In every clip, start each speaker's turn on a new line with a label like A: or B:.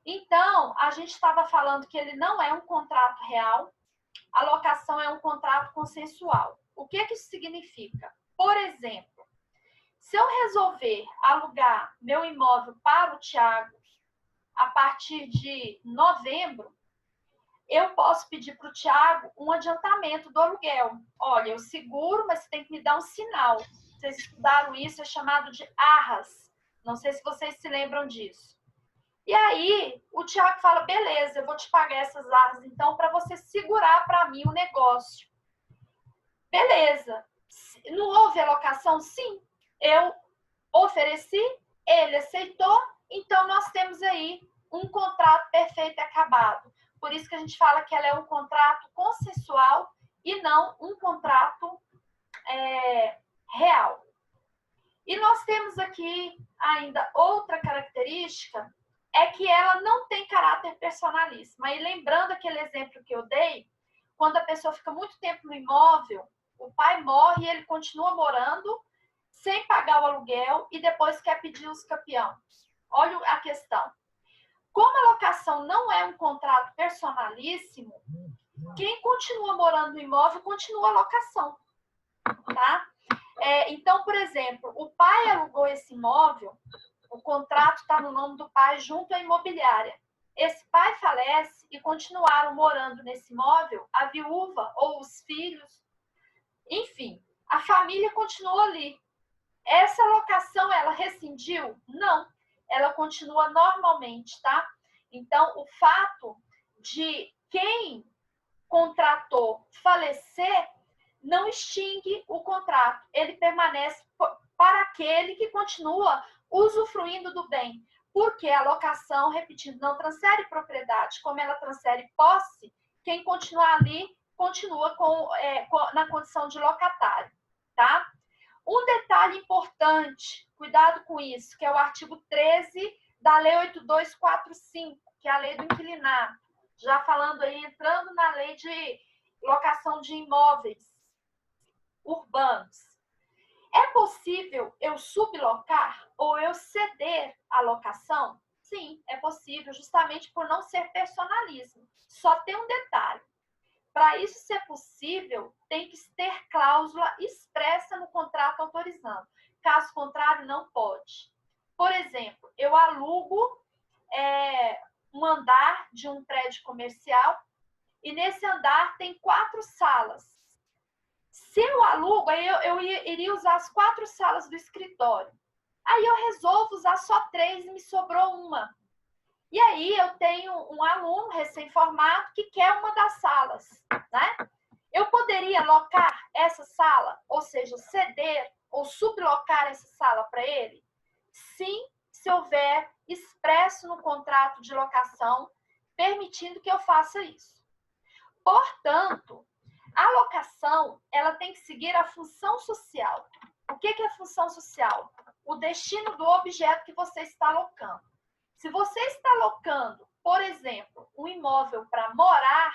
A: Então, a gente estava falando que ele não é um contrato real, a locação é um contrato consensual. O que isso significa? Por exemplo, se eu resolver alugar meu imóvel para o Tiago a partir de novembro, eu posso pedir para o Tiago um adiantamento do aluguel. Olha, eu seguro, mas você tem que me dar um sinal. Vocês estudaram isso, é chamado de arras. Não sei se vocês se lembram disso. E aí, o Tiago fala, beleza, eu vou te pagar essas arras, então, para você segurar para mim o negócio. Beleza. Não houve alocação? Sim. Eu ofereci, ele aceitou, então nós temos aí um contrato perfeito e acabado. Por isso que a gente fala que ela é um contrato consensual e não um contrato real. E nós temos aqui ainda outra característica, é que ela não tem caráter personalíssimo. Aí lembrando aquele exemplo que eu dei, quando a pessoa fica muito tempo no imóvel, o pai morre e ele continua morando sem pagar o aluguel e depois quer pedir os campeão. Olha a questão. Como a locação não é um contrato personalíssimo, quem continua morando no imóvel continua a locação, tá? Então, por exemplo, o pai alugou esse imóvel, o contrato está no nome do pai junto à imobiliária. Esse pai falece e continuaram morando nesse imóvel a viúva ou os filhos, enfim, a família continuou ali. Essa locação, ela rescindiu? Não, ela continua normalmente, tá? Então, o fato de quem contratou falecer não extingue o contrato, ele permanece para aquele que continua usufruindo do bem, porque a locação, repetindo, não transfere propriedade, como ela transfere posse, quem continuar ali continua na condição de locatário, tá? Um detalhe importante, cuidado com isso, que é o artigo 13 da Lei 8245, que é a lei do inquilinato, já falando aí, entrando na lei de locação de imóveis urbanos. É possível eu sublocar ou eu ceder a locação? Sim, é possível, justamente por não ser personalismo. Só tem um detalhe. Para isso ser possível, tem que ter cláusula expressa no contrato autorizando. Caso contrário, não pode. Por exemplo, eu alugo um andar de um prédio comercial e nesse andar tem 4 salas. Se eu alugo, aí eu iria usar as 4 salas do escritório. Aí eu resolvo usar só 3 e me sobrou uma. E aí eu tenho um aluno recém-formado que quer uma das salas, né? Eu poderia locar essa sala, ou seja, ceder ou sublocar essa sala para ele? Sim, se houver expresso no contrato de locação, permitindo que eu faça isso. Portanto, a locação, ela tem que seguir a função social. O que é a função social? O destino do objeto que você está locando. Se você está locando, por exemplo, um imóvel para morar,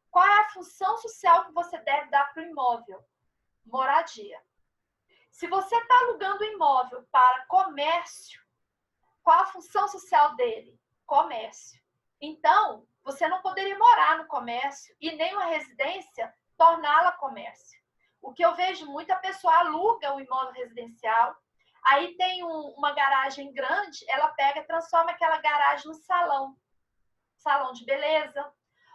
A: qual é a função social que você deve dar para o imóvel? Moradia. Se você está alugando um imóvel para comércio, qual a função social dele? Comércio. Então, você não poderia morar no comércio e nem uma residência torná-la comércio. O que eu vejo, muita pessoa aluga o imóvel residencial, aí tem uma garagem grande, ela pega e transforma aquela garagem no salão de beleza,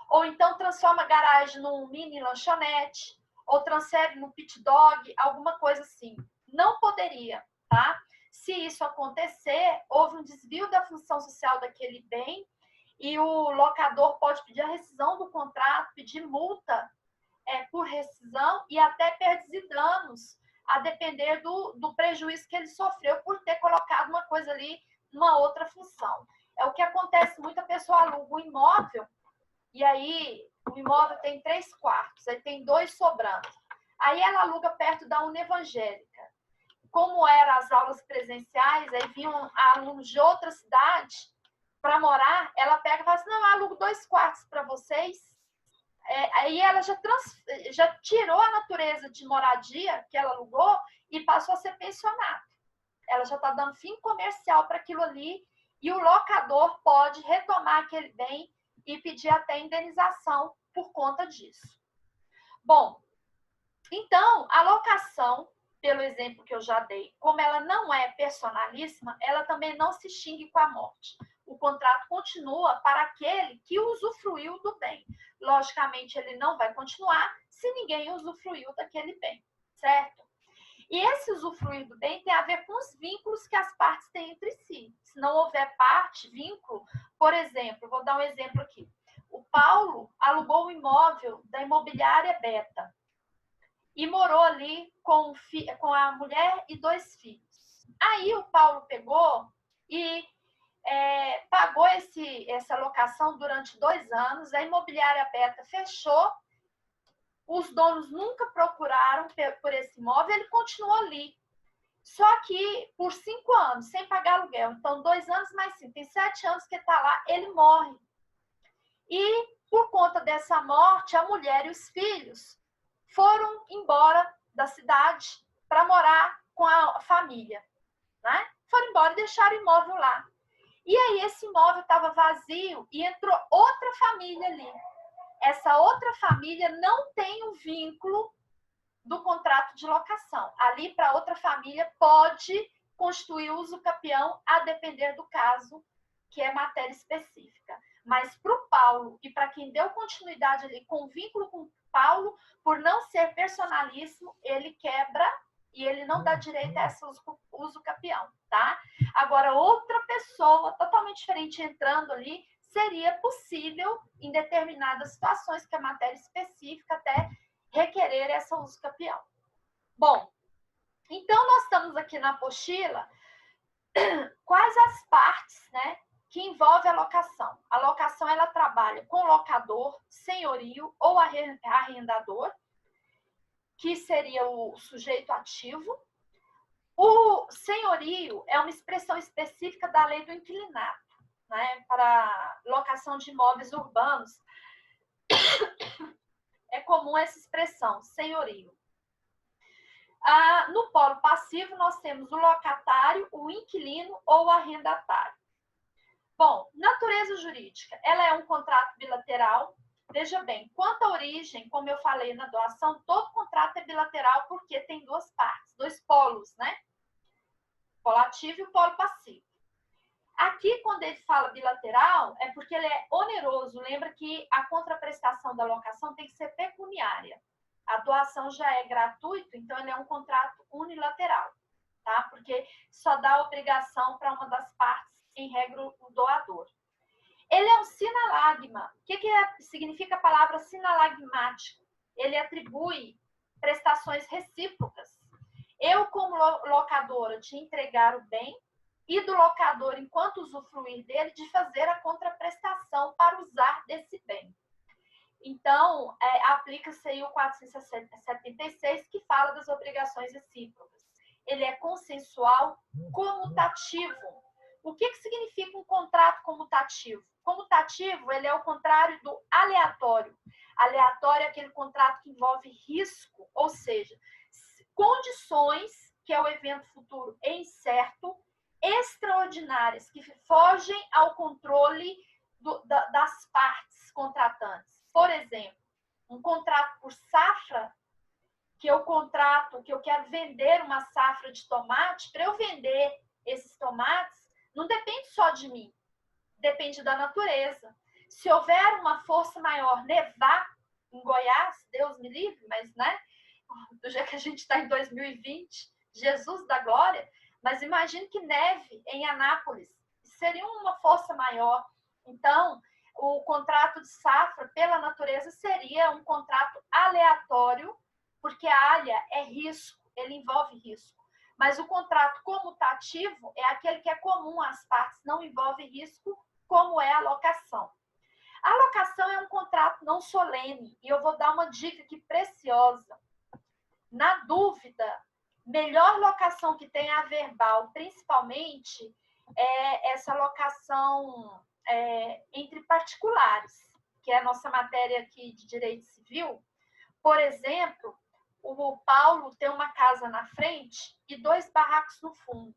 A: ou então transforma a garagem num mini lanchonete, ou transfere no pit dog, alguma coisa assim. Não poderia, tá? Se isso acontecer, houve um desvio da função social daquele bem e o locador pode pedir a rescisão do contrato, pedir multa por rescisão e até perdas e danos, a depender do prejuízo que ele sofreu por ter colocado uma coisa ali numa outra função. É o que acontece, muita pessoa aluga um imóvel e aí o imóvel tem 3 quartos, aí tem 2 sobrando. Aí ela aluga perto da Unevangélica. Como eram as aulas presenciais, aí vinham alunos de outra cidade para morar, ela pega e fala assim, não, eu alugo 2 quartos para vocês. Aí ela já tirou a natureza de moradia que ela alugou e passou a ser pensionato. Ela já está dando fim comercial para aquilo ali e o locador pode retomar aquele bem e pedir até indenização por conta disso. Bom, então, a locação, pelo exemplo que eu já dei, como ela não é personalíssima, ela também não se extingue com a morte. O contrato continua para aquele que usufruiu do bem. Logicamente, ele não vai continuar se ninguém usufruiu daquele bem, certo? E esse usufruir do bem tem a ver com os vínculos que as partes têm entre si. Se não houver vínculo, por exemplo, vou dar um exemplo aqui. O Paulo alugou um imóvel da imobiliária Beta e morou ali com a mulher e 2 filhos. Aí o Paulo pegou e pagou essa locação durante 2 anos, a imobiliária Beta fechou, os donos nunca procuraram por esse imóvel, ele continuou ali. Só que por 5 anos, sem pagar aluguel. Então, 2 anos mais 5, tem 7 anos que ele está lá, ele morre. E por conta dessa morte, a mulher e os filhos foram embora da cidade para morar com a família, né? Foram embora e deixaram o imóvel lá. E aí esse imóvel estava vazio e entrou outra família ali. Essa outra família não tem o vínculo do contrato de locação. Ali, para outra família, pode constituir uso capião a depender do caso, que é matéria específica. Mas para o Paulo e para quem deu continuidade ali com vínculo com o Paulo, por não ser personalíssimo, ele quebra e ele não dá direito a esse uso capião, tá? Agora, outra pessoa totalmente diferente entrando ali, seria possível, em determinadas situações, que a matéria específica até requerer essa uso capião. Bom, então nós estamos aqui na apostila quais as partes, né, que envolve a locação. A locação, ela trabalha com locador, senhorio ou arrendador, que seria o sujeito ativo. O senhorio é uma expressão específica da lei do inquilinato, né, para locação de imóveis urbanos. É comum essa expressão, senhorio. No polo passivo, nós temos o locatário, o inquilino ou o arrendatário. Bom, natureza jurídica, ela é um contrato bilateral. Veja bem, quanto à origem, como eu falei na doação, todo contrato é bilateral porque tem 2 partes, 2 polos, né? O polo ativo e o polo passivo. Aqui, quando ele fala bilateral, é porque ele é oneroso. Lembra que a contraprestação da locação tem que ser pecuniária. A doação já é gratuito, então ele é um contrato unilateral, tá? Porque só dá obrigação para uma das partes, em regra, o doador. Ele é um sinalagma. O que significa a palavra sinalagmático? Ele atribui prestações recíprocas. Eu, como locadora, te entregar o bem, e do locador, enquanto usufruir dele, de fazer a contraprestação para usar desse bem. Então, aplica-se aí o 476, que fala das obrigações recíprocas. Ele é consensual, comutativo. O que significa um contrato comutativo? Comutativo, ele é o contrário do aleatório. Aleatório é aquele contrato que envolve risco, ou seja, condições, que é o evento futuro incerto, extraordinárias, que fogem ao controle das partes contratantes. Por exemplo, um contrato por safra, que eu quero vender uma safra de tomate, para eu vender esses tomates, não depende só de mim, depende da natureza. Se houver uma força maior, nevar em Goiás, Deus me livre, mas, né, do jeito que a gente está em 2020, Jesus da glória, mas imagine que neve em Anápolis, seria uma força maior. Então, o contrato de safra, pela natureza, seria um contrato aleatório, porque a alha é risco, ele envolve risco. Mas o contrato comutativo é aquele que é comum às partes, não envolve risco, como é a locação. A locação é um contrato não solene, e eu vou dar uma dica aqui preciosa. Na dúvida, melhor locação que tem a verbal, principalmente, é essa locação entre particulares, que é a nossa matéria aqui de direito civil. Por exemplo, o Paulo tem uma casa na frente e 2 barracos no fundo.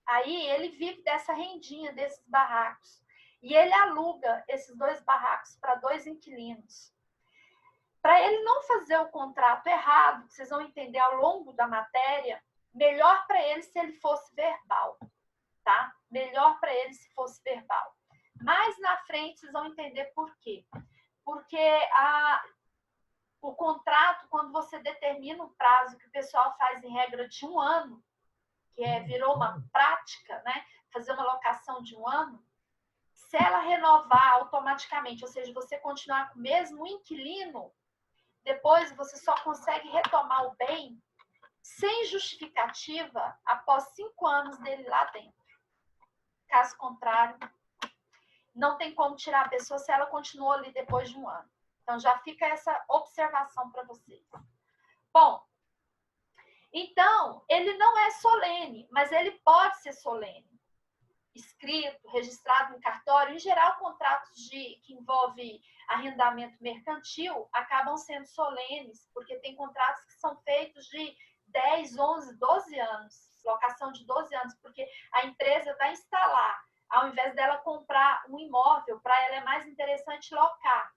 A: Aí ele vive dessa rendinha desses barracos. E ele aluga esses 2 barracos para 2 inquilinos. Para ele não fazer o contrato errado, que vocês vão entender ao longo da matéria, melhor para ele se ele fosse verbal, tá? Melhor para ele se fosse verbal. Mais na frente vocês vão entender por quê. Porque o contrato, quando você determina o prazo, que o pessoal faz em regra de 1 ano, que virou uma prática, né? Fazer uma locação de 1 ano, se ela renovar automaticamente, ou seja, você continuar com o mesmo inquilino, depois você só consegue retomar o bem sem justificativa após 5 anos dele lá dentro. Caso contrário, não tem como tirar a pessoa se ela continuou ali depois de 1 ano. Então, já fica essa observação para vocês. Bom, então, ele não é solene, mas ele pode ser solene. Escrito, registrado em cartório. Em geral, contratos que envolvem arrendamento mercantil acabam sendo solenes, porque tem contratos que são feitos de 10, 11, 12 anos, locação de 12 anos, porque a empresa vai instalar, ao invés dela comprar um imóvel, para ela é mais interessante locar.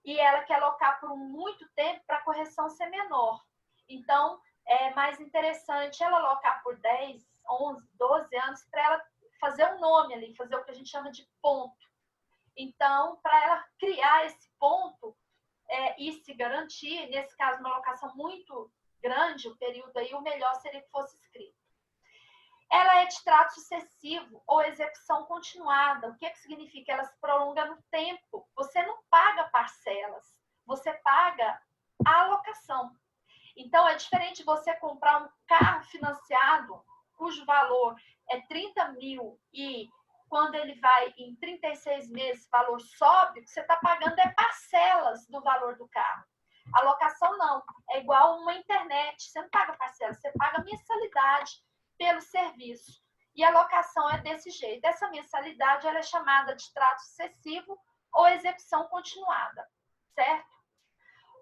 A: E ela quer locar por muito tempo para a correção ser menor. Então, é mais interessante ela locar por 10, 11, 12 anos para ela fazer um nome ali, fazer o que a gente chama de ponto. Então, para ela criar esse ponto e se garantir, nesse caso, uma locação muito grande, o período aí, o melhor seria que fosse escrito. Ela é de trato sucessivo ou execução continuada. O que significa? Ela se prolonga no tempo. Você não paga parcelas, você paga a alocação. Então, é diferente de você comprar um carro financiado, cujo valor é 30 mil e quando ele vai em 36 meses, o valor sobe, o que você está pagando é parcelas do valor do carro. A locação não, é igual uma internet, você não paga parcelas, você paga mensalidade pelo serviço. E a locação é desse jeito. Essa mensalidade ela é chamada de trato sucessivo ou execução continuada, certo?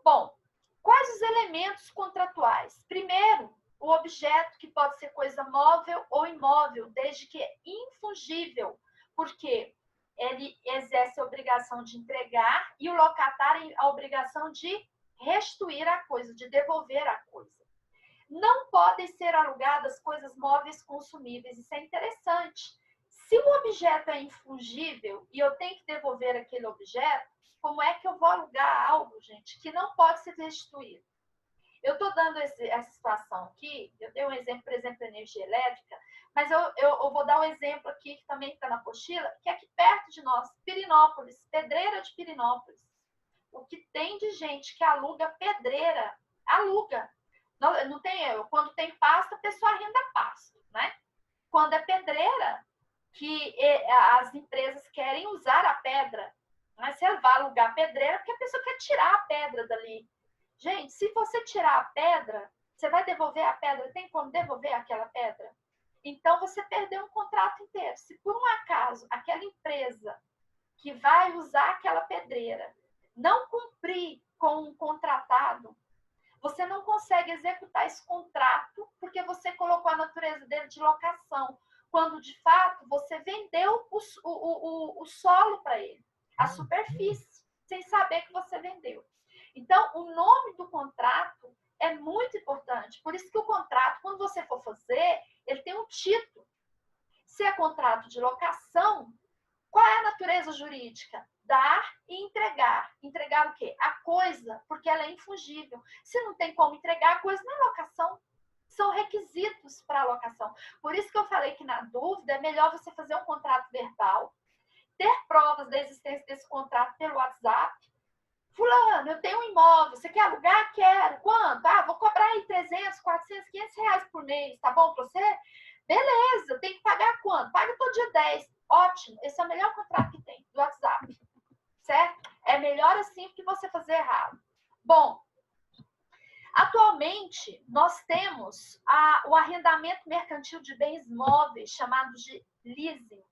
A: Bom, quais os elementos contratuais? Primeiro, o objeto, que pode ser coisa móvel ou imóvel, desde que é infungível, porque ele exerce a obrigação de entregar e o locatário a obrigação de restituir a coisa, de devolver a coisa. Não podem ser alugadas coisas móveis consumíveis. Isso é interessante. Se o objeto é infungível e eu tenho que devolver aquele objeto, como é que eu vou alugar algo, gente, que não pode ser restituído? Eu estou dando essa situação aqui, eu dei um exemplo, por exemplo, energia elétrica, mas eu vou dar um exemplo aqui, que também está na apostila, que é aqui perto de nós, Pirinópolis, Pedreira de Pirinópolis. O que tem de gente que aluga pedreira, aluga. Não tem, quando tem pasto, a pessoa arrenda pasto, né? Quando é pedreira, que as empresas querem usar a pedra, mas você vai alugar pedreira porque a pessoa quer tirar a pedra dali. Gente, se você tirar a pedra, você vai devolver a pedra? Tem como devolver aquela pedra? Então, você perdeu um contrato inteiro. Se por um acaso aquela empresa que vai usar aquela pedreira não cumprir com um contratado, você não consegue executar esse contrato porque você colocou a natureza dele de locação, quando de fato você vendeu o solo para ele, a superfície, sem saber que você vendeu. Então, o nome do contrato é muito importante. Por isso que o contrato, quando você for fazer, ele tem um título. Se é contrato de locação, qual é a natureza jurídica? Dar e entregar. Entregar o quê? A coisa, porque ela é infungível. Se não tem como entregar, a coisa não é locação. São requisitos para a locação. Por isso que eu falei que, na dúvida, é melhor você fazer um contrato verbal, ter provas da existência desse contrato pelo WhatsApp. Fulano, eu tenho um imóvel, você quer alugar? Quero. Quanto? Ah, vou cobrar aí 300, 400, 500 reais por mês, tá bom para você? Beleza, eu tenho que pagar quanto? Paga todo dia 10. Ótimo, esse é o melhor contrato que tem, do WhatsApp, certo? É melhor assim do que você fazer errado. Bom, atualmente nós temos o arrendamento mercantil de bens móveis, chamado de leasing.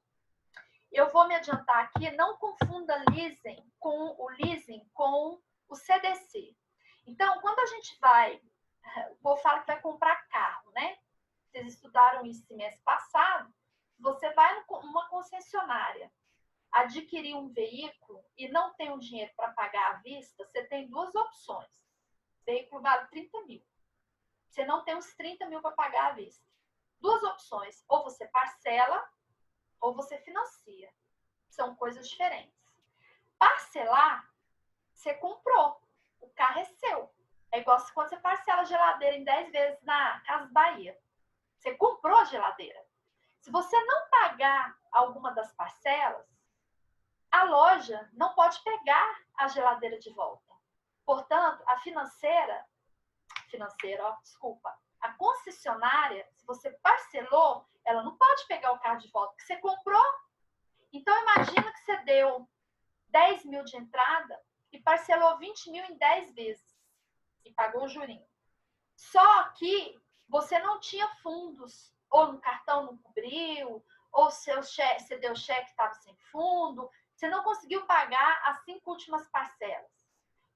A: Eu vou me adiantar aqui, não confunda leasing com o CDC. Então, quando a gente o povo fala que vai comprar carro, né? Vocês estudaram isso semestre passado. você vai numa concessionária adquirir um veículo e não tem o dinheiro para pagar à vista, você tem duas opções. O veículo vale 30 mil. Você não tem uns 30 mil para pagar à vista. Duas opções. Ou você parcela, ou você financia. São coisas diferentes. Parcelar, você comprou. O carro é seu. É igual quando você parcela a geladeira em 10 vezes na Casa Bahia. Você comprou a geladeira. Se você não pagar alguma das parcelas, a loja não pode pegar a geladeira de volta. Portanto, a a concessionária, se você parcelou, ela não pode pegar o carro de volta, porque você comprou. Então, imagina que você deu 10 mil de entrada e parcelou 20 mil em 10 vezes e pagou o jurinho. Só que você não tinha fundos, ou no cartão não cobriu, ou você deu cheque que estava sem fundo, você não conseguiu pagar as 5 últimas parcelas.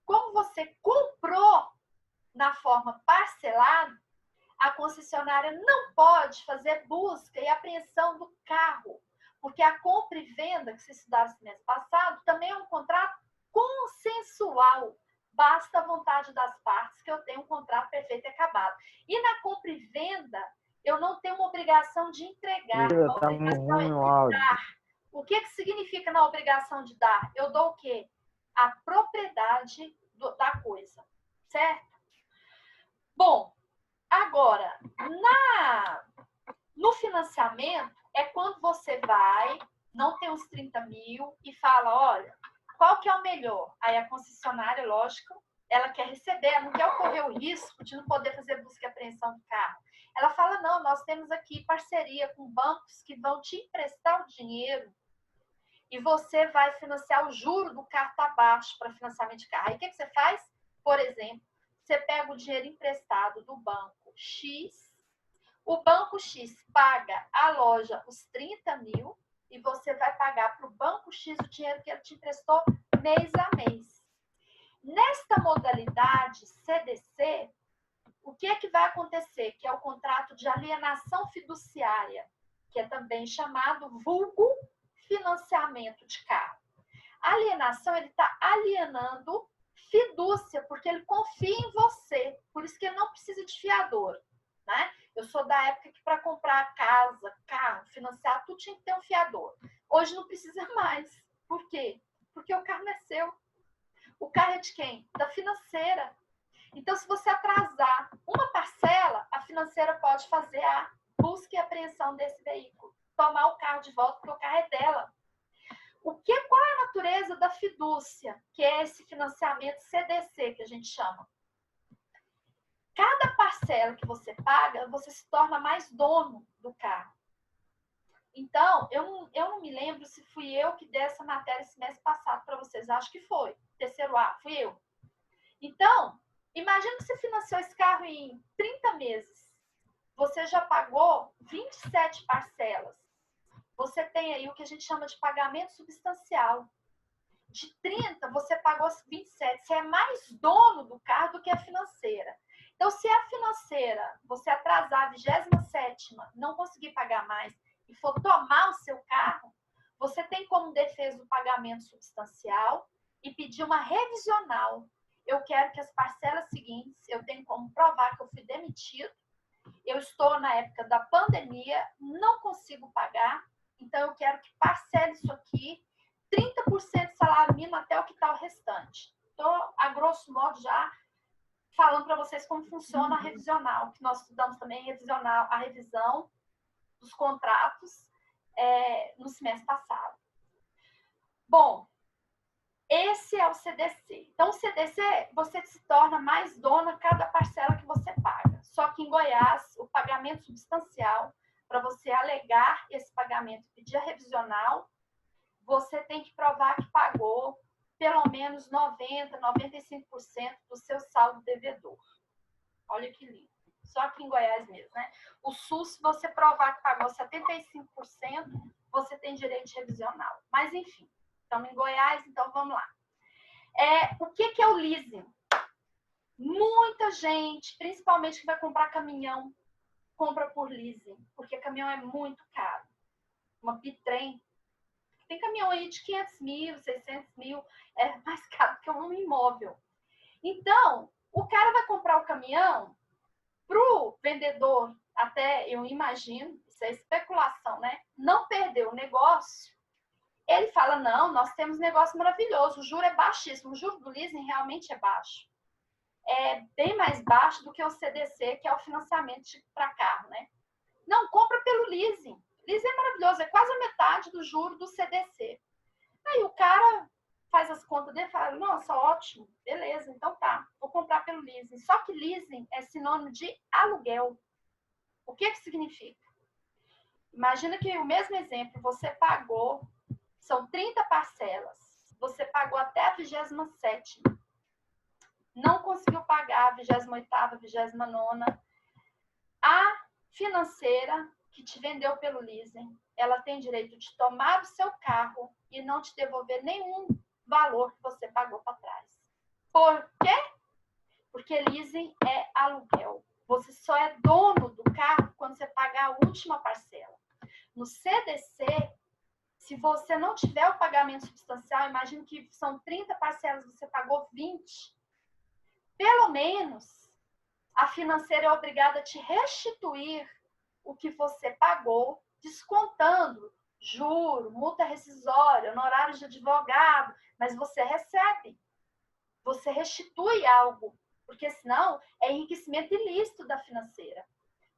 A: Como você comprou na forma parcelada, a concessionária não pode fazer busca e apreensão do carro, porque a compra e venda que vocês estudaram esse mês passado também é um contrato consensual. Basta a vontade das partes que eu tenho um contrato perfeito e acabado. E na compra e venda, eu não tenho uma obrigação de entregar.
B: Tá muito ruim o áudio.
A: O que significa na obrigação de dar? Eu dou o quê? A propriedade da coisa, certo? Bom, agora, no financiamento, é quando você vai, não tem uns 30 mil, e fala, olha, qual que é o melhor? Aí a concessionária, lógico, ela quer receber, ela não quer ocorrer o risco de não poder fazer busca e apreensão do carro. Ela fala, não, nós temos aqui parceria com bancos que vão te emprestar o dinheiro e você vai financiar o juro do carro tá baixo para financiamento de carro. Aí o que você faz? Por exemplo, você pega o dinheiro emprestado do banco X, o banco X paga à loja os 30 mil e você vai pagar para o banco X o dinheiro que ele te emprestou mês a mês. Nesta modalidade CDC, o que é que vai acontecer? Que é o contrato de alienação fiduciária, que é também chamado vulgo financiamento de carro. A alienação, ele está alienando fidúcia, porque ele confia em você, por isso que ele não precisa de fiador, né? Eu sou da época que para comprar casa, carro, financiar, tudo tinha que ter um fiador. Hoje não precisa mais. Por quê? Porque o carro não é seu. O carro é de quem? Da financeira. Então, se você atrasar uma parcela, a financeira pode fazer a busca e apreensão desse veículo. Tomar o carro de volta, porque o carro é dela. Qual é a natureza da fidúcia? Que é esse financiamento CDC, que a gente chama. Cada parcela que você paga, você se torna mais dono do carro. Então, eu não me lembro se fui eu que dei essa matéria esse mês passado para vocês. Acho que foi. Terceiro A, fui eu. Então, imagina que você financiou esse carro em 30 meses. Você já pagou 27 parcelas. Você tem aí o que a gente chama de pagamento substancial. De 30, você pagou 27. Você é mais dono do carro do que a financeira. Então, se a financeira, você atrasar a 27ª, não conseguir pagar mais e for tomar o seu carro, você tem como defesa o pagamento substancial e pedir uma revisional. Eu quero que as parcelas seguintes, eu tenho como provar que eu fui demitido, eu estou na época da pandemia, não consigo pagar, então eu quero que parcele isso aqui, 30% de salário mínimo até o que está o restante. Estou, a grosso modo, já falando para vocês como funciona a revisional, que nós estudamos também a revisão dos contratos no semestre passado. Bom, esse é o CDC. Então, o CDC, você se torna mais dona cada parcela que você paga. Só que em Goiás, o pagamento substancial, para você alegar esse pagamento e pedir a revisional, você tem que provar que pagou pelo menos 90%, 95% do seu saldo devedor. Olha que lindo. Só aqui em Goiás mesmo, né? O SUS, se você provar que pagou 75%, você tem direito de revisional. Mas, enfim, estamos em Goiás, então vamos lá. O que é o leasing? Muita gente, principalmente que vai comprar caminhão, compra por leasing, porque caminhão é muito caro. uma bitrem. Tem caminhão aí de 500 mil, 600 mil, é mais caro que um imóvel. Então, o cara vai comprar o caminhão para o vendedor, até eu imagino, isso é especulação, né? Não perder o negócio. Ele fala, não, nós temos negócio maravilhoso, o juro é baixíssimo, o juro do leasing realmente é baixo. É bem mais baixo do que o CDC, que é o financiamento para carro, né? Não, compra pelo leasing. Leasing é maravilhoso, é quase a metade do juro do CDC. Aí o cara faz as contas dele e fala, nossa, ótimo, beleza, então tá, vou comprar pelo leasing. Só que leasing é sinônimo de aluguel. O que significa? Imagina que o mesmo exemplo, você pagou, são 30 parcelas, você pagou até a 27ª, não conseguiu pagar a 28ª, 29ª, a financeira que te vendeu pelo leasing, ela tem direito de tomar o seu carro e não te devolver nenhum valor que você pagou para trás. Por quê? Porque leasing é aluguel. Você só é dono do carro quando você pagar a última parcela. No CDC, se você não tiver o pagamento substancial, imagino que são 30 parcelas, você pagou 20. Pelo menos, a financeira é obrigada a te restituir o que você pagou, descontando juro, multa rescisória, honorários de advogado, mas você recebe. Você restitui algo, porque senão é enriquecimento ilícito da financeira.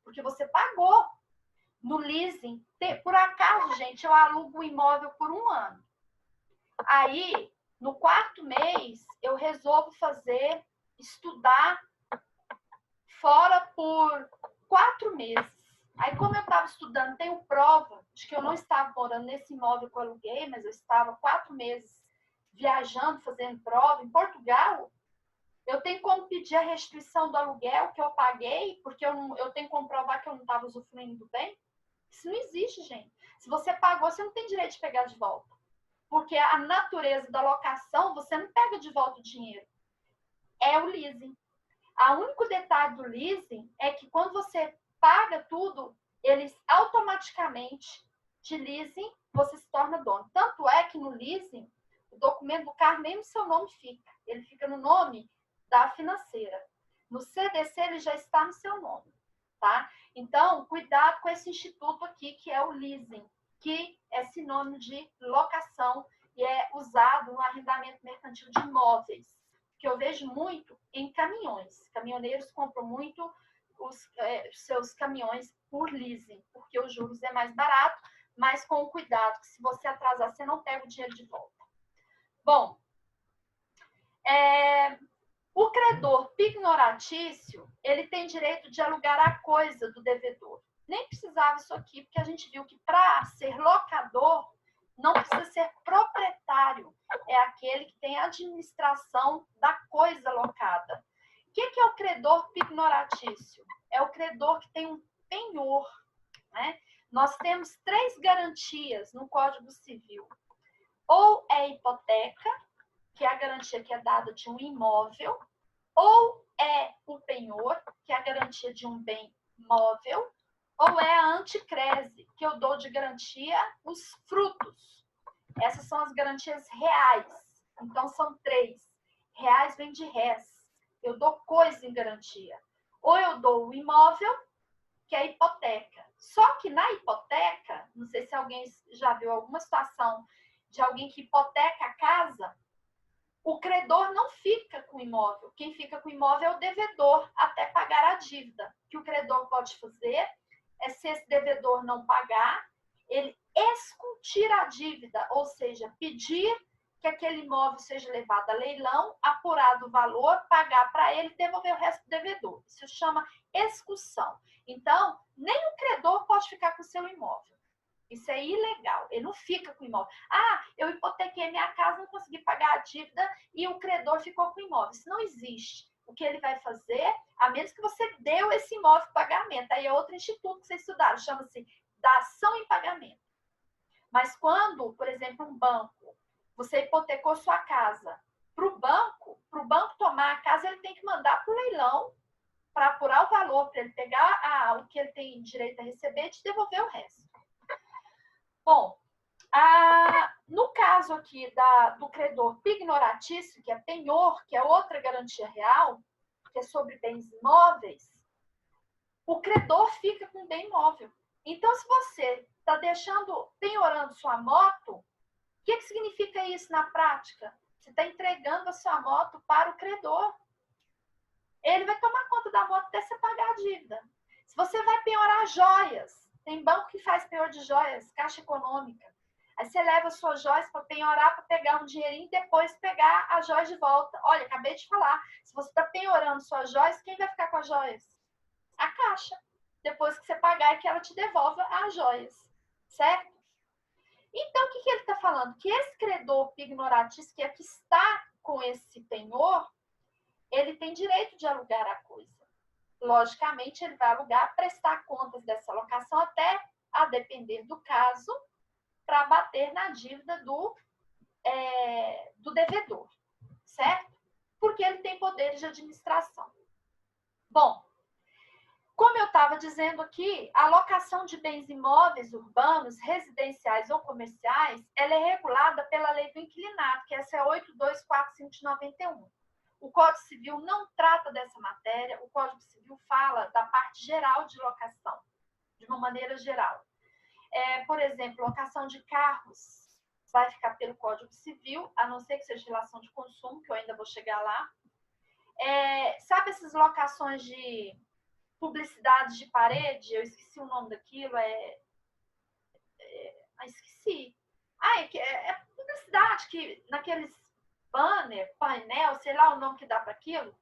A: Porque você pagou. No leasing, por acaso, gente, eu alugo o imóvel por 1 ano. Aí, no 4º mês, eu resolvo estudar fora por 4 meses. Aí, como eu estava estudando, tenho prova de que eu não estava morando nesse imóvel que eu aluguei, mas eu estava 4 meses viajando, fazendo prova em Portugal. Eu tenho como pedir a restituição do aluguel que eu paguei, porque eu tenho como provar que eu não estava usufruindo do bem? Isso não existe, gente. Se você pagou, você não tem direito de pegar de volta. Porque a natureza da locação, você não pega de volta o dinheiro. É o leasing. O único detalhe do leasing é que quando você paga tudo, eles automaticamente, de leasing, você se torna dono. Tanto é que no leasing, o documento do carro nem no seu nome fica. Ele fica no nome da financeira. No CDC, ele já está no seu nome, tá? Então, cuidado com esse instituto aqui, que é o leasing, que é sinônimo de locação e é usado no arrendamento mercantil de imóveis, que eu vejo muito em caminhões. Caminhoneiros compram muito os seus caminhões por leasing, porque os juros é mais barato, mas com cuidado, que se você atrasar, você não pega o dinheiro de volta. Bom, o credor pignoratício, ele tem direito de alugar a coisa do devedor. Nem precisava isso aqui, porque a gente viu que para ser locador, não precisa ser proprietário. É aquele que tem a administração da coisa locada. O que é o credor pignoratício? É o credor que tem um penhor, né? Nós temos 3 garantias no Código Civil. Ou é hipoteca, que é a garantia que é dada de um imóvel, ou é o penhor, que é a garantia de um bem móvel, ou é a anticrese, que eu dou de garantia os frutos. Essas são as garantias reais. Então, são 3. Reais vem de res. Eu dou coisa em garantia. Ou eu dou o imóvel, que é a hipoteca. Só que na hipoteca, não sei se alguém já viu alguma situação de alguém que hipoteca a casa, o credor não fica com o imóvel. Quem fica com o imóvel é o devedor, até pagar a dívida. O que o credor pode fazer é, se esse devedor não pagar, ele escutir a dívida, ou seja, pedir que aquele imóvel seja levado a leilão, apurado o valor, pagar para ele e devolver o resto do devedor. Isso chama excursão. Então, nem o credor pode ficar com o seu imóvel. Isso é ilegal, ele não fica com o imóvel. Eu hipotequei minha casa, não consegui pagar a dívida e o credor ficou com o imóvel. Isso não existe. O que ele vai fazer, a menos que você deu esse imóvel em pagamento, aí é outro instituto que vocês estudaram, chama-se dação em pagamento. Mas quando, por exemplo, um banco, você hipotecou sua casa para o banco tomar a casa, ele tem que mandar para o leilão para apurar o valor, para ele pegar o que ele tem direito a receber e te devolver o resto. Bom, no caso aqui do credor pignoratício, que é penhor, que é outra garantia real, que é sobre bens imóveis, o credor fica com bem imóvel. Então, se você está penhorando sua moto, o que significa isso na prática? Você está entregando a sua moto para o credor. Ele vai tomar conta da moto até você pagar a dívida. Se você vai penhorar joias, tem banco que faz penhor de joias, Caixa Econômica. Aí você leva as suas joias para penhorar, para pegar um dinheirinho e depois pegar as joias de volta. Olha, acabei de falar, se você está penhorando suas joias, quem vai ficar com as joias? A Caixa. Depois que você pagar, é que ela te devolva as joias. Certo? Então, o que ele está falando? Que esse credor pignoratício, que é que está com esse penhor, ele tem direito de alugar a coisa. Logicamente, ele vai alugar, prestar contas dessa locação até, a depender do caso, para bater na dívida do devedor, certo? Porque ele tem poderes de administração. Bom, como eu estava dizendo aqui, a locação de bens imóveis urbanos, residenciais ou comerciais, ela é regulada pela lei do inquilinato, que essa é 82455 de 91. O Código Civil não trata dessa matéria, o Código Civil fala da parte geral de locação, de uma maneira geral. Por exemplo, locação de carros vai ficar pelo Código Civil, a não ser que seja relação de consumo, que eu ainda vou chegar lá. Sabe essas locações de publicidade de parede? Eu esqueci o nome daquilo, esqueci. É publicidade que naqueles banner, painel, sei lá o nome que dá para aquilo,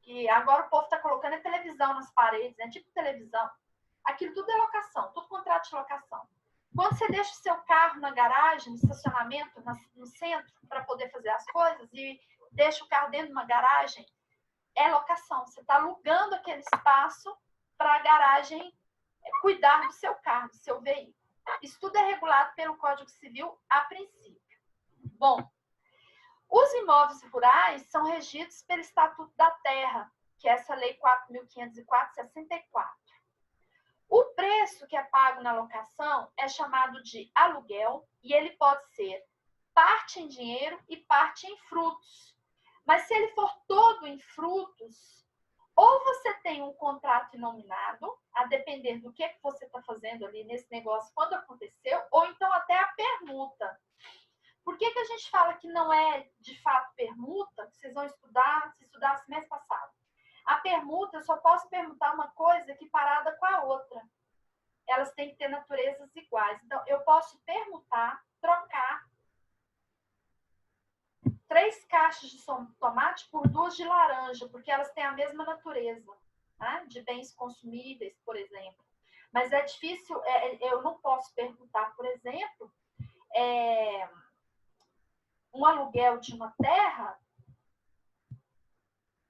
A: que agora o povo está colocando televisão nas paredes, né? Tipo televisão. Aquilo tudo é locação, tudo contrato de locação. Quando você deixa o seu carro na garagem, no estacionamento, no centro, para poder fazer as coisas, e deixa o carro dentro de uma garagem, é locação. Você está alugando aquele espaço para a garagem cuidar do seu carro, do seu veículo. Isso tudo é regulado pelo Código Civil a princípio. Bom, os imóveis rurais são regidos pelo Estatuto da Terra, que é essa Lei 4.504/64. O preço que é pago na locação é chamado de aluguel e ele pode ser parte em dinheiro e parte em frutos. Mas se ele for todo em frutos, ou você tem um contrato inominado, a depender do que você está fazendo ali nesse negócio quando aconteceu, ou então até a permuta. Por que a gente fala que não é de fato permuta? Vocês vão estudar, se estudasse mês passado. A permuta, eu só posso permutar uma coisa equiparada com a outra. Elas têm que ter naturezas iguais. Então, eu posso permutar, trocar 3 caixas de tomate por 2 de laranja, porque elas têm a mesma natureza, né? De bens consumíveis, por exemplo. Mas é difícil, eu não posso permutar, por exemplo, um aluguel de uma terra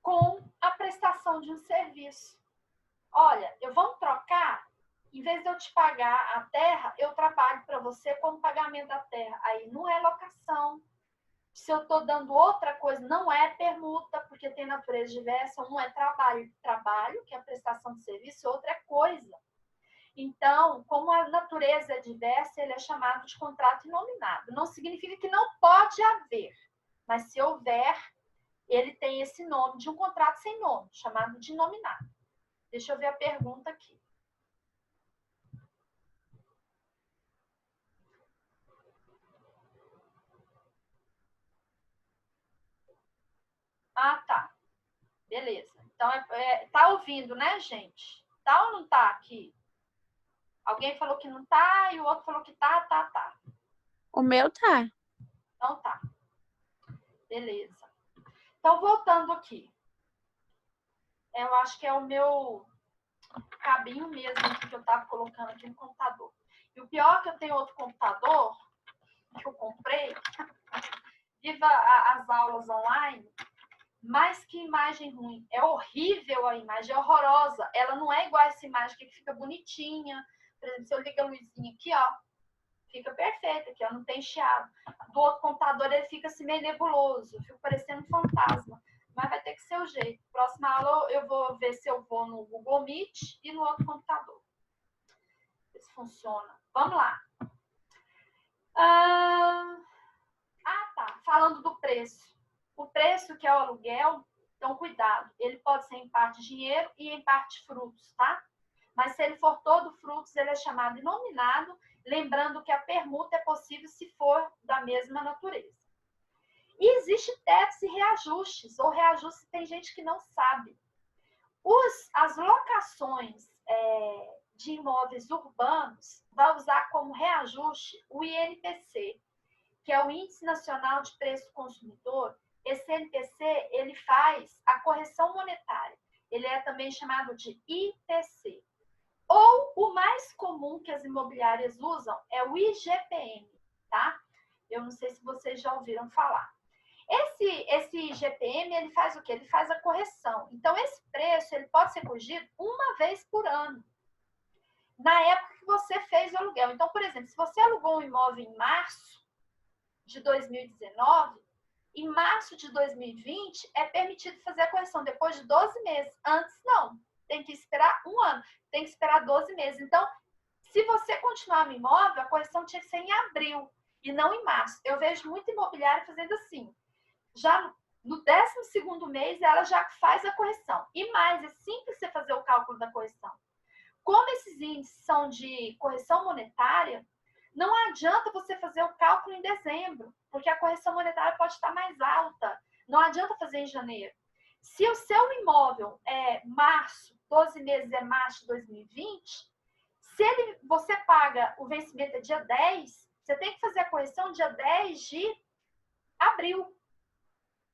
A: com a prestação de um serviço. Olha, vamos trocar, em vez de eu te pagar a terra, eu trabalho para você como pagamento da terra. Aí não é locação. Se eu estou dando outra coisa, não é permuta, porque tem natureza diversa. Um é trabalho, que é a prestação de serviço, outra é coisa. Então, como a natureza é diversa, ele é chamado de contrato inominado. Não significa que não pode haver, mas se houver, ele tem esse nome de um contrato sem nome, chamado de inominado. Deixa eu ver a pergunta aqui. Ah, tá. Beleza. Então, tá ouvindo, né, gente? Tá ou não tá aqui? Alguém falou que não tá e o outro falou que tá.
C: O meu tá.
A: Então tá. Beleza. Então, voltando aqui. Eu acho que é o meu cabinho mesmo aqui que eu tava colocando aqui no computador. E o pior é que eu tenho outro computador que eu comprei. Viva as aulas online. Mas que imagem ruim. É horrível a imagem, é horrorosa. Ela não é igual a essa imagem que fica bonitinha. Por exemplo, se eu ligo a luzinha aqui, ó, fica perfeita aqui, ó, não tem chiado. Do outro computador ele fica assim meio nebuloso, fica parecendo um fantasma. Mas vai ter que ser o jeito. Próxima aula eu vou ver se eu vou no Google Meet e no outro computador. Ver se funciona. Vamos lá. Tá. Falando do preço. O preço que é o aluguel, então cuidado. Ele pode ser em parte dinheiro e em parte frutos, tá? Mas se ele for todo frutos, ele é chamado inominado, lembrando que a permuta é possível se for da mesma natureza. E existe tetos e reajustes, ou reajustes tem gente que não sabe. As locações de imóveis urbanos vai usar como reajuste o INPC, que é o Índice Nacional de Preço Consumidor. Esse INPC, ele faz a correção monetária. Ele é também chamado de IPC. Ou o mais comum que as imobiliárias usam é o IGPM, tá? Eu não sei se vocês já ouviram falar. Esse IGPM, ele faz o quê? Ele faz a correção. Então, esse preço, ele pode ser corrigido uma vez por ano, na época que você fez o aluguel. Então, por exemplo, se você alugou um imóvel em março de 2019, em março de 2020, é permitido fazer a correção depois de 12 meses. Antes, não. Tem que esperar um ano. Tem que esperar 12 meses. Então, se você continuar no imóvel, a correção tinha que ser em abril e não em março. Eu vejo muito imobiliário fazendo assim. Já no 12º mês, ela já faz a correção. E mais, é simples você fazer o cálculo da correção. Como esses índices são de correção monetária, não adianta você fazer o cálculo em dezembro, porque a correção monetária pode estar mais alta. Não adianta fazer em janeiro. Se o seu imóvel é março, 12 meses é março de 2020, se você paga o vencimento é dia 10, você tem que fazer a correção dia 10 de abril.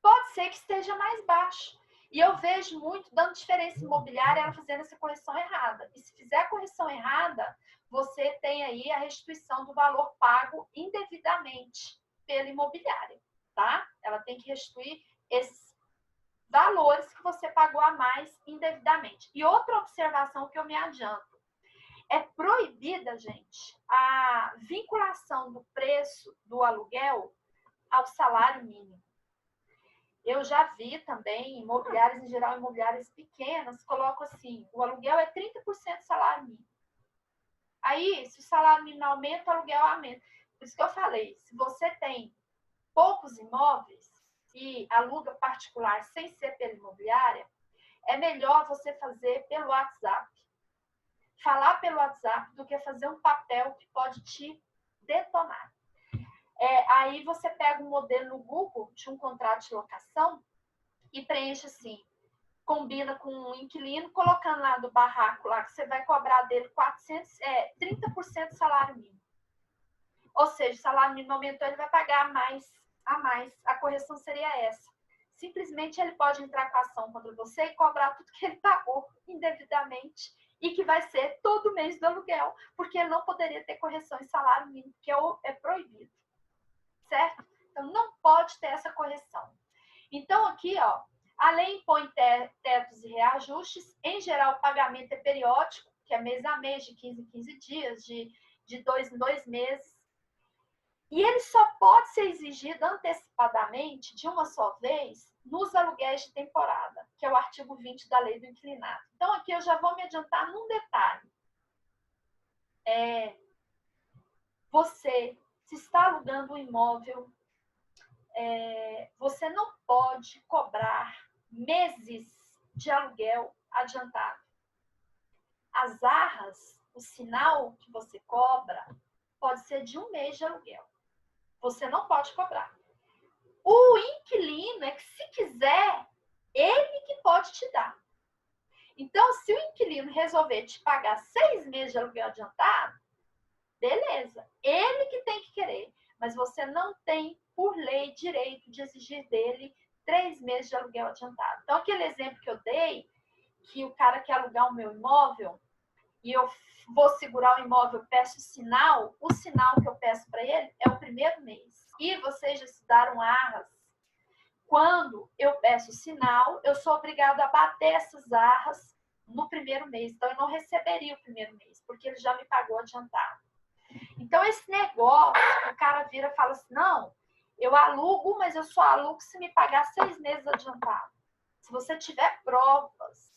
A: Pode ser que esteja mais baixo. E eu vejo muito dando diferença imobiliária, ela fazendo essa correção errada. E se fizer a correção errada, você tem aí a restituição do valor pago indevidamente pela imobiliária, tá? Ela tem que restituir esses valores que você pagou a mais indevidamente. E outra observação que eu me adianto. É proibida, gente, a vinculação do preço do aluguel ao salário mínimo. Eu já vi também, imobiliárias, em geral, imobiliárias pequenas, colocam assim, o aluguel é 30% do salário mínimo. Aí, se o salário mínimo aumenta, o aluguel aumenta. Por isso que eu falei, se você tem poucos imóveis e aluga particular sem ser pela imobiliária, é melhor você fazer pelo WhatsApp. Falar pelo WhatsApp do que fazer um papel que pode te detonar. Aí você pega um modelo no Google de um contrato de locação e preenche assim, combina com um inquilino, colocando lá do barraco lá que você vai cobrar dele 30% do salário mínimo. Ou seja, o salário mínimo aumentou, ele vai pagar a mais. A correção seria essa. Simplesmente ele pode entrar com a ação contra você e cobrar tudo que ele pagou indevidamente e que vai ser todo mês do aluguel, porque ele não poderia ter correção em salário mínimo, que é proibido. Certo? Então, não pode ter essa correção. Então, aqui, ó, a lei impõe tetos e reajustes. Em geral, o pagamento é periódico, que é mês a mês, de 15 em 15 dias, de 2 em 2 meses. E ele só pode ser exigido antecipadamente, de uma só vez, nos aluguéis de temporada, que é o artigo 20 da Lei do Inquilinato. Então, aqui eu já vou me adiantar num detalhe. Você, se está alugando um imóvel, você não pode cobrar meses de aluguel adiantado. As arras, o sinal que você cobra, pode ser de um mês de aluguel. Você não pode cobrar. O inquilino é que, se quiser, ele que pode te dar. Então, se o inquilino resolver te pagar 6 meses de aluguel adiantado, beleza. Ele que tem que querer. Mas você não tem, por lei, direito de exigir dele 3 meses de aluguel adiantado. Então, aquele exemplo que eu dei, que o cara quer alugar o meu imóvel e eu vou segurar o imóvel, eu peço o sinal que eu peço para ele é o primeiro mês. E vocês já estudaram arras. Quando eu peço o sinal, eu sou obrigada a bater essas arras no primeiro mês. Então, eu não receberia o primeiro mês, porque ele já me pagou adiantado. Então, esse negócio, o cara vira e fala assim, não, eu alugo, mas eu só alugo se me pagar 6 meses adiantado. Se você tiver provas,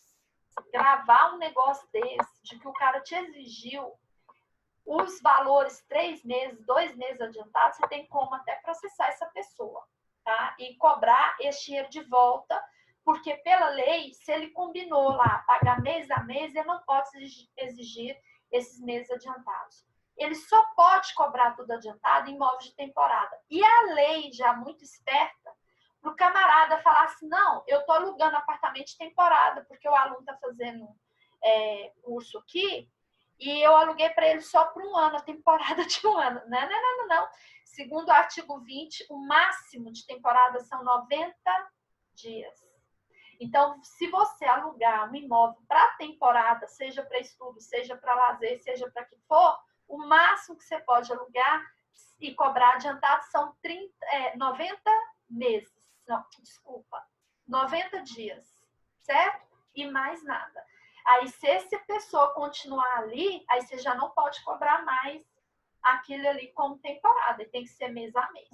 A: gravar um negócio desse, de que o cara te exigiu os valores 3 meses, 2 meses adiantados, você tem como até processar essa pessoa, tá? E cobrar esse dinheiro de volta, porque pela lei, se ele combinou lá pagar mês a mês, ele não pode exigir esses meses adiantados. Ele só pode cobrar tudo adiantado em imóveis de temporada. E a lei, já muito esperta, para o camarada falar assim, não, eu estou alugando apartamento de temporada, porque o aluno está fazendo curso aqui, e eu aluguei para ele só por um ano, a temporada de um ano. Não. Segundo o artigo 20, o máximo de temporada são 90 dias. Então, se você alugar um imóvel para temporada, seja para estudo, seja para lazer, seja para que for, o máximo que você pode alugar e cobrar adiantado são 90 meses. Não, desculpa, 90 dias, certo? E mais nada. Aí, se essa pessoa continuar ali, aí você já não pode cobrar mais aquilo ali como temporada. Tem que ser mês a mês,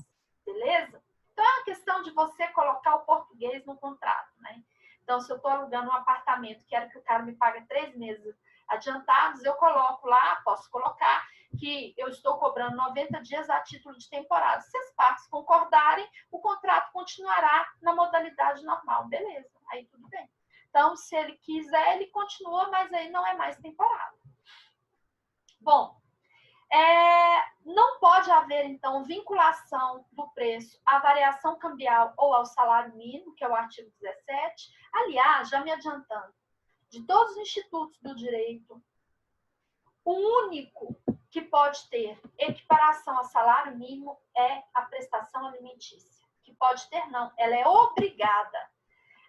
A: beleza? Então, é uma questão de você colocar o português no contrato, né? Então, se eu estou alugando um apartamento, quero que o cara me pague 3 meses adiantados, eu coloco lá, posso colocar que eu estou cobrando 90 dias a título de temporada. Se as partes concordarem, o contrato continuará na modalidade normal. Beleza, aí tudo bem. Então, se ele quiser, ele continua, mas aí não é mais temporada. Bom, não pode haver, então, vinculação do preço à variação cambial ou ao salário mínimo, que é o artigo 17. Aliás, já me adiantando, de todos os institutos do direito, o único que pode ter equiparação a salário mínimo é a prestação alimentícia. Que pode ter, não, ela é obrigada.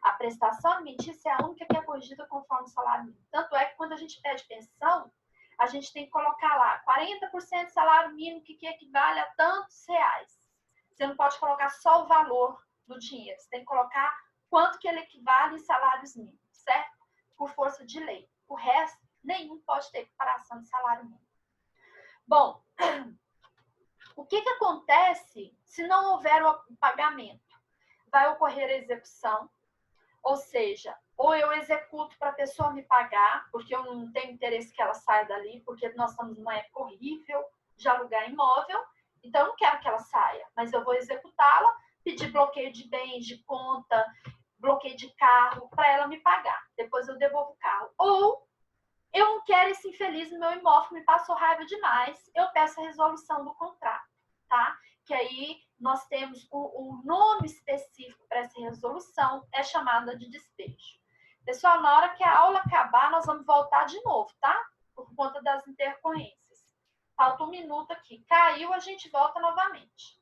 A: A prestação alimentícia é a única que é corrigida conforme o salário mínimo. Tanto é que quando a gente pede pensão, a gente tem que colocar lá 40% de salário mínimo, que equivale a tantos reais. Você não pode colocar só o valor do dinheiro. Você tem que colocar quanto que ele equivale em salários mínimos, certo? Por força de lei. O resto, nenhum pode ter equiparação de salário mínimo. Bom, o que acontece se não houver o pagamento? Vai ocorrer a execução, ou seja, ou eu executo para a pessoa me pagar, porque eu não tenho interesse que ela saia dali, porque nós estamos numa época horrível de alugar imóvel, então eu não quero que ela saia, mas eu vou executá-la, pedir bloqueio de bens, de conta, bloqueio de carro, para ela me pagar. Depois eu devolvo o carro. Ou eu não quero esse infeliz no meu imóvel, me passou raiva demais, eu peço a resolução do contrato, tá? Que aí nós temos o nome específico para essa resolução, é chamada de despejo. Pessoal, na hora que a aula acabar, nós vamos voltar de novo, tá? Por conta das intercorrências. Falta 1 minuto aqui. Caiu, a gente volta novamente.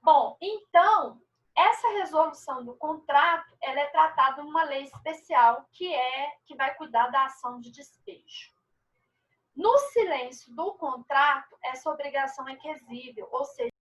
A: Bom, então, essa resolução do contrato, ela é tratada numa lei especial que vai cuidar da ação de despejo. No silêncio do contrato, essa obrigação é quesível, ou seja,